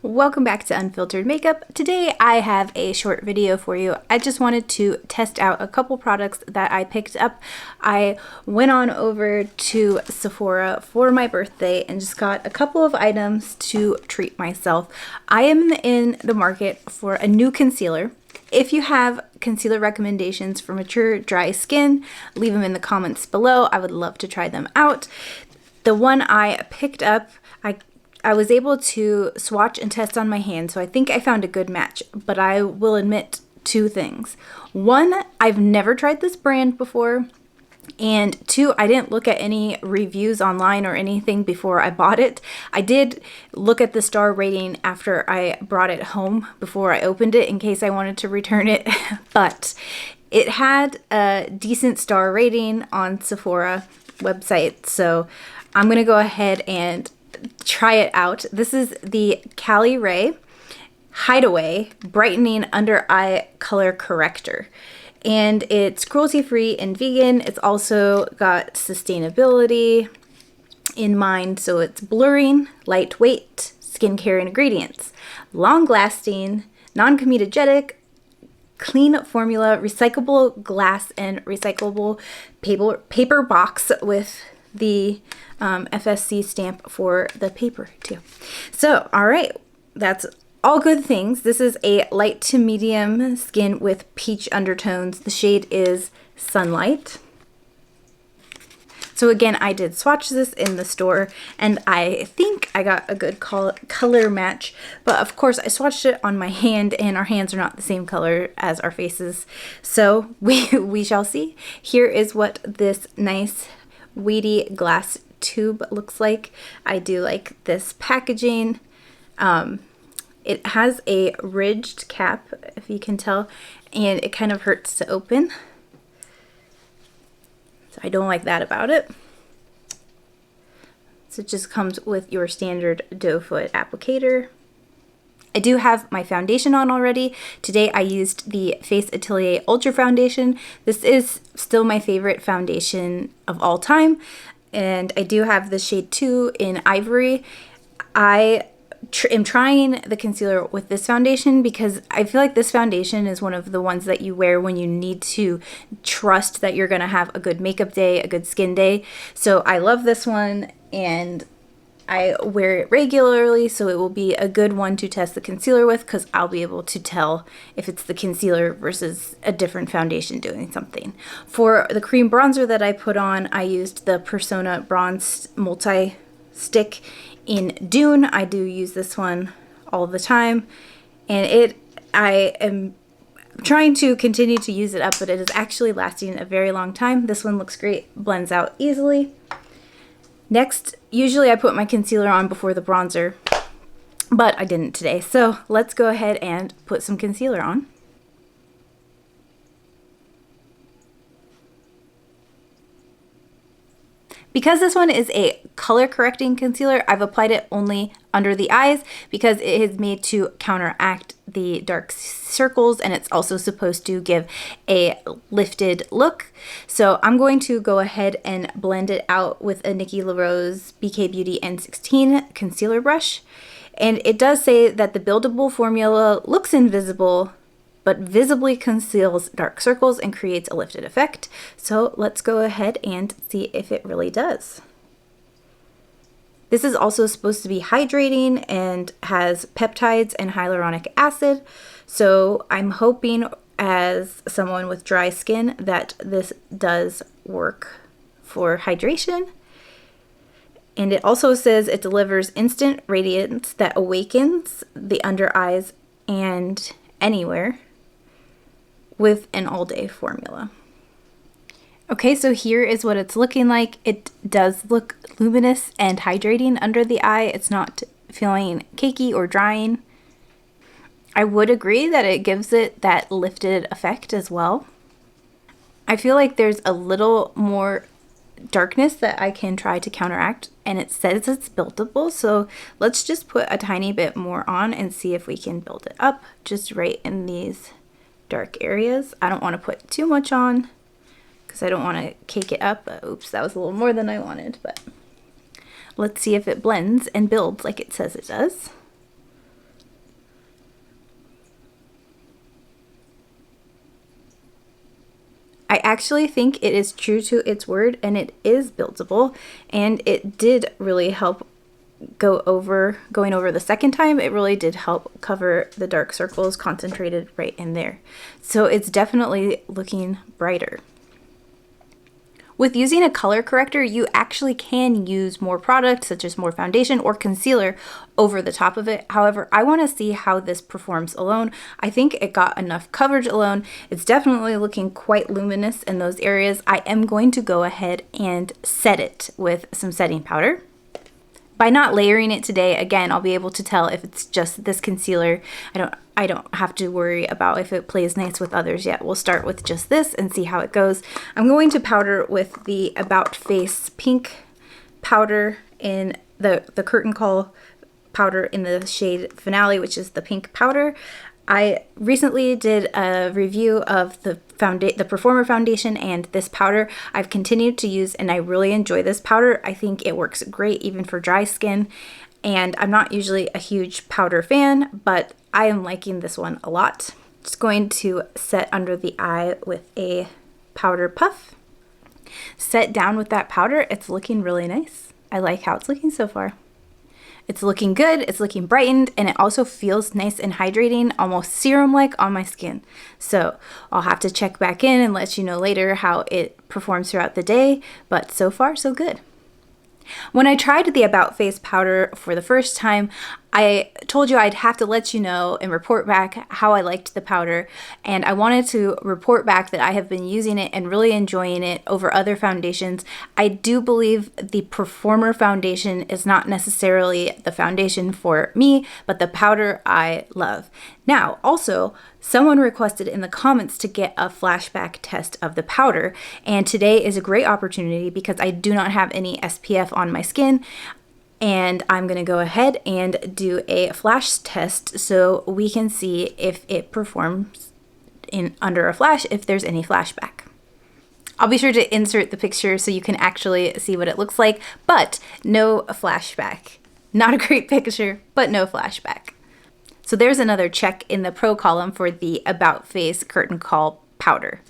Welcome back to Unfiltered Makeup. Today I have a short video for you. I just wanted to test out a couple products that I picked up. I went on over to Sephora for my birthday and just got a couple of items to treat myself. I am in the market for a new concealer. If you have concealer recommendations for mature, dry skin, leave them in the comments below. I would love to try them out. The one I picked up, I was able to swatch and test on my hand, so I think I found a good match, but I will admit two things. One, I've never tried this brand before, and two, I didn't look at any reviews online or anything before I bought it. I did look at the star rating after I brought it home before I opened it in case I wanted to return it, but it had a decent star rating on Sephora website, so I'm going to go ahead and try it out. This is the Caliray Hideaway Brightening Under Eye Color Corrector. And it's cruelty-free and vegan. It's also got sustainability in mind. So it's blurring, lightweight skincare ingredients, long-lasting, non-comedogenic, clean formula, recyclable glass and recyclable paper box with the FSC stamp for the paper too. So, all right, that's all good things. This is a light to medium skin with peach undertones. The shade is Sunlight. So again, I did swatch this in the store and I think I got a good color match, but of course I swatched it on my hand and our hands are not the same color as our faces. So we shall see. Here is what this nice weighty glass tube looks like. I do like this packaging. It has a ridged cap, if you can tell, and it kind of hurts to open. So I don't like that about it. So it just comes with your standard doe foot applicator. I do have my foundation on already. Today I used the Face Atelier Ultra Foundation. This is still my favorite foundation of all time. And I do have the shade 2 in Ivory. I am trying the concealer with this foundation because I feel like this foundation is one of the ones that you wear when you need to trust that you're going to have a good makeup day, a good skin day. So I love this one and I wear it regularly, so it will be a good one to test the concealer with because I'll be able to tell if it's the concealer versus a different foundation doing something. For the cream bronzer that I put on, I used the Persona Bronze Multi-Stick in Dune. I do use this one all the time, and I am trying to continue to use it up, but it is actually lasting a very long time. This one looks great, blends out easily. Next, usually I put my concealer on before the bronzer, but I didn't today. So let's go ahead and put some concealer on. Because this one is a color correcting concealer, I've applied it only under the eyes because it is made to counteract the dark circles and it's also supposed to give a lifted look. So I'm going to go ahead and blend it out with a Nikki LaRose BK Beauty N16 concealer brush. And it does say that the buildable formula looks invisible, but visibly conceals dark circles and creates a lifted effect. So let's go ahead and see if it really does. This is also supposed to be hydrating and has peptides and hyaluronic acid. So I'm hoping as someone with dry skin that this does work for hydration. And it also says it delivers instant radiance that awakens the under eyes and anywhere with an all-day formula. Okay, so here is what it's looking like. It does look luminous and hydrating under the eye. It's not feeling cakey or drying. I would agree that it gives it that lifted effect as well. I feel like there's a little more darkness that I can try to counteract, and it says it's buildable, so let's just put a tiny bit more on and see if we can build it up just right in these dark areas. I don't want to put too much on because I don't want to cake it up. Oops, that was a little more than I wanted, but let's see if it blends and builds like it says it does. actually think it is true to its word, and it is buildable, and it did really help going over the second time. It really did help cover the dark circles concentrated right in there. So it's definitely looking brighter. With using a color corrector, you actually can use more product, such as more foundation or concealer, over the top of it. However, I want to see how this performs alone. I think it got enough coverage alone. It's definitely looking quite luminous in those areas. I am going to go ahead and set it with some setting powder. By not layering it today, again, I'll be able to tell if it's just this concealer. I don't have to worry about if it plays nice with others yet. We'll start with just this and see how it goes. I'm going to powder with the About Face pink powder in the curtain call powder in the shade Finale, which is the pink powder. I recently did a review of the Performer foundation and this powder I've continued to use, and I really enjoy this powder. I think it works great even for dry skin, and I'm not usually a huge powder fan, but I am liking this one a lot. Just going to set under the eye with a powder puff. Set down with that powder. It's looking really nice. I like how it's looking so far. It's looking good, it's looking brightened, and it also feels nice and hydrating, almost serum-like on my skin. So I'll have to check back in and let you know later how it performs throughout the day, but so far so good. When I tried the About Face powder for the first time, I told you I'd have to let you know and report back how I liked the powder, and I wanted to report back that I have been using it and really enjoying it over other foundations. I do believe the Performer foundation is not necessarily the foundation for me, but the powder I love. Now, also, someone requested in the comments to get a flashback test of the powder, and today is a great opportunity because I do not have any SPF on my skin. And I'm going to go ahead and do a flash test so we can see if it performs under a flash, if there's any flashback. I'll be sure to insert the picture so you can actually see what it looks like, but no flashback. Not a great picture, but no flashback. So there's another check in the pro column for the About Face curtain call powder.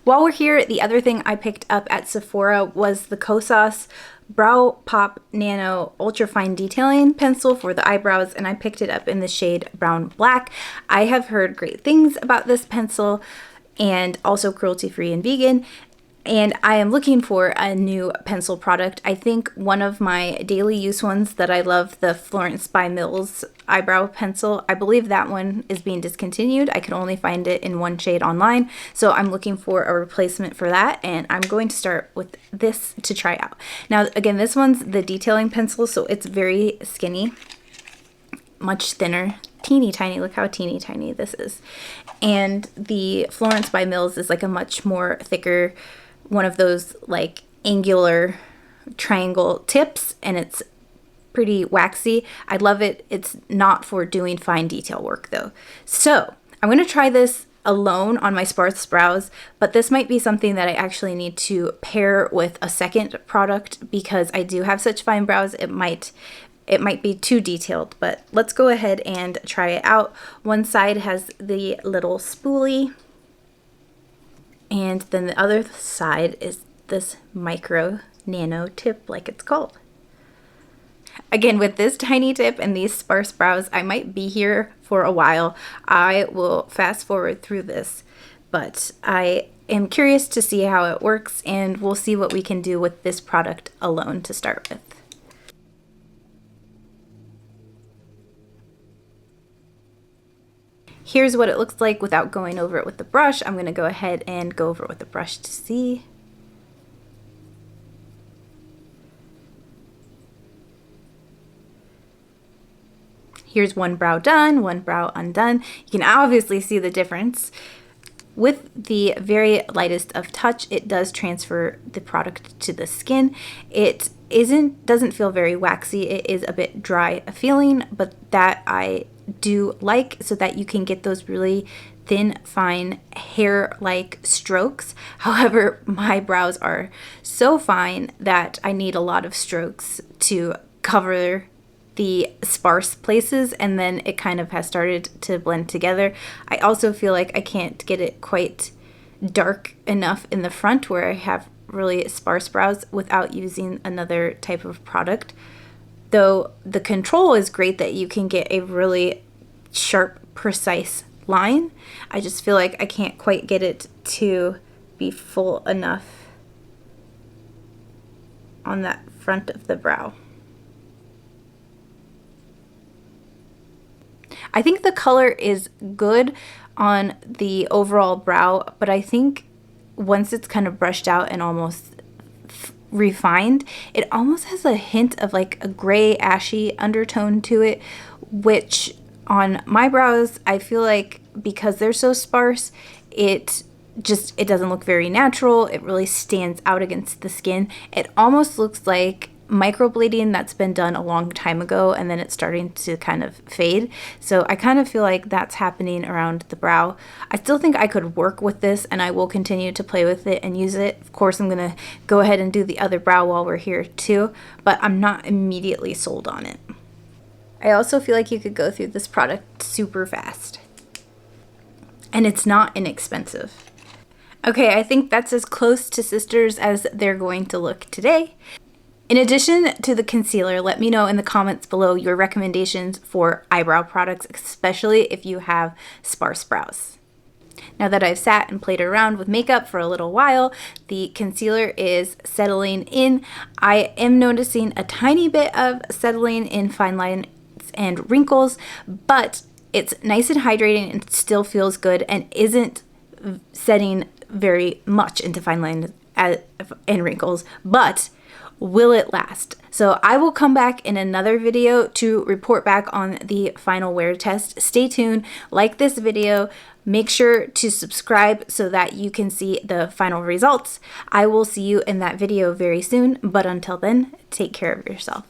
While we're here, the other thing I picked up at Sephora was the Kosas Brow Nano Ultra Fine Detailing Pencil for the eyebrows, and I picked it up in the shade Brown Black. I have heard great things about this pencil, and also cruelty-free and vegan, and I am looking for a new pencil product. I think one of my daily use ones that I love, the Florence by Mills eyebrow pencil, I believe that one is being discontinued. I could only find it in one shade online, so I'm looking for a replacement for that, and I'm going to start with this to try out. Now, again, this one's the detailing pencil, so it's very skinny, much thinner, teeny tiny. Look how teeny tiny this is. And the Florence by Mills is like a much more thicker, one of those like angular triangle tips, and it's pretty waxy. I love it. It's not for doing fine detail work though. So I'm going to try this alone on my sparse brows, but this might be something that I actually need to pair with a second product because I do have such fine brows. It might be too detailed, but let's go ahead and try it out. One side has the little spoolie, and then the other side is this micro nano tip, like it's called. Again, with this tiny tip and these sparse brows, I might be here for a while. I will fast forward through this, but I am curious to see how it works, and we'll see what we can do with this product alone to start with. Here's what it looks like without going over it with the brush. I'm going to go ahead and go over it with the brush to see. Here's one brow done, one brow undone. You can obviously see the difference. With the very lightest of touch, it does transfer the product to the skin. It doesn't feel very waxy. It is a bit dry feeling, but that I do like, so that you can get those really thin, fine hair-like strokes. However, my brows are so fine that I need a lot of strokes to cover the sparse places, and then it kind of has started to blend together. I also feel like I can't get it quite dark enough in the front where I have really sparse brows without using another type of product. Though the control is great that you can get a really sharp, precise line. I just feel like I can't quite get it to be full enough on that front of the brow. I think the color is good on the overall brow, but I think once it's kind of brushed out and almost refined, it almost has a hint of like a gray ashy undertone to it, which on my brows, I feel like because they're so sparse, it doesn't look very natural. It really stands out against the skin. It almost looks like microblading that's been done a long time ago and then it's starting to kind of fade. So I kind of feel like that's happening around the brow. I still think I could work with this and I will continue to play with it and use it. Of course, I'm gonna go ahead and do the other brow while we're here too, but I'm not immediately sold on it. I also feel like you could go through this product super fast. And it's not inexpensive. Okay, I think that's as close to sisters as they're going to look today. In addition to the concealer, let me know in the comments below your recommendations for eyebrow products, especially if you have sparse brows. Now that I've sat and played around with makeup for a little while, the concealer is settling in. I am noticing a tiny bit of settling in fine lines and wrinkles, but it's nice and hydrating and still feels good and isn't setting very much into fine lines and wrinkles, but will it last? So I will come back in another video to report back on the final wear test. Stay tuned, like this video, make sure to subscribe so that you can see the final results. I will see you in that video very soon, but until then, take care of yourself.